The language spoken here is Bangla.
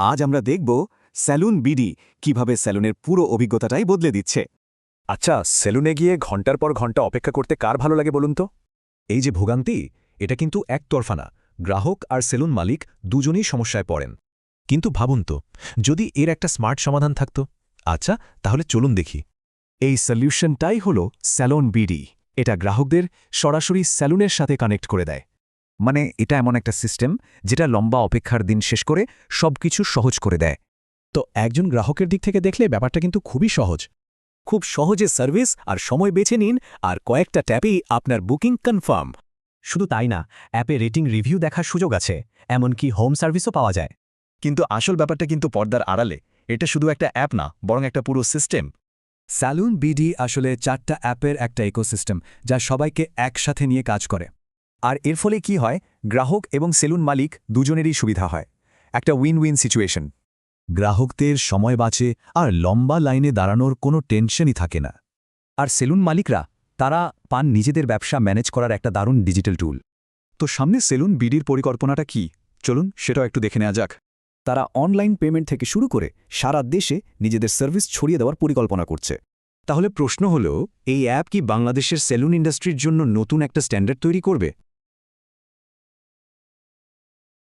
আজ আমরা দেখব স্যালুন বিডি কিভাবে স্যালুনের পুরো অভিজ্ঞতাটাই বদলে দিচ্ছে। আচ্ছা, সেলুনে গিয়ে ঘন্টার পর ঘন্টা অপেক্ষা করতে কার ভালো লাগে বলুন তো? এই যে ভোগান্তি, এটা কিন্তু একতরফা না। গ্রাহক আর সেলুন মালিক দুজনেই সমস্যায় পড়েন। কিন্তু ভাবুন তো, যদি এর একটা স্মার্ট সমাধান থাকত। আচ্ছা, তাহলে চলুন দেখি। এই সলিউশনটাই হল স্যালুন বিডি। এটা গ্রাহকদের সরাসরি স্যালুনের সাথে কানেক্ট করে দেয়। মানে এটা এমন একটা সিস্টেম যেটা লম্বা অপেক্ষার দিন শেষ করে সবকিছু সহজ করে দেয়। তো একজন গ্রাহকের দিক থেকে দেখলে ব্যাপারটা কিন্তু খুবই সহজ। খুব সহজে সার্ভিস আর সময় বেছে নিন, আর কয়েকটা ট্যাপেই আপনার বুকিং কনফার্ম। শুধু তাই না, অ্যাপে রেটিং রিভিউ দেখার সুযোগ আছে, এমনকি হোম সার্ভিসও পাওয়া যায়। কিন্তু আসল ব্যাপারটা কিন্তু পর্দার আড়ালে। এটা শুধু একটা অ্যাপ না, বরং একটা পুরো সিস্টেম। স্যালুন বিডি আসলে 4টা অ্যাপের একটা ইকোসিস্টেম, যা সবাইকে একসাথে নিয়ে কাজ করে। আর এর ফলে কি হয়, গ্রাহক এবং সেলুন মালিক দুজনেরই সুবিধা হয়। একটা উইন উইন সিচুয়েশন। গ্রাহকদের সময় বাঁচে আর লম্বা লাইনে দাঁড়ানোর কোনো টেনশনই থাকে না। আর সেলুন মালিকরা তারা পান নিজেদের ব্যবসা ম্যানেজ করার একটা দারুণ ডিজিটাল টুল। তো সামনে সেলুন বিডির পরিকল্পনাটা কি, চলুন সেটাও একটু দেখে নেওয়া যাক। তারা অনলাইন পেমেন্ট থেকে শুরু করে সারা দেশে নিজেদের সার্ভিস ছড়িয়ে দেওয়ার পরিকল্পনা করছে। তাহলে প্রশ্ন হল, এই অ্যাপ কি বাংলাদেশের সেলুন ইন্ডাস্ট্রির জন্য নতুন একটা স্ট্যান্ডার্ড তৈরি করবে?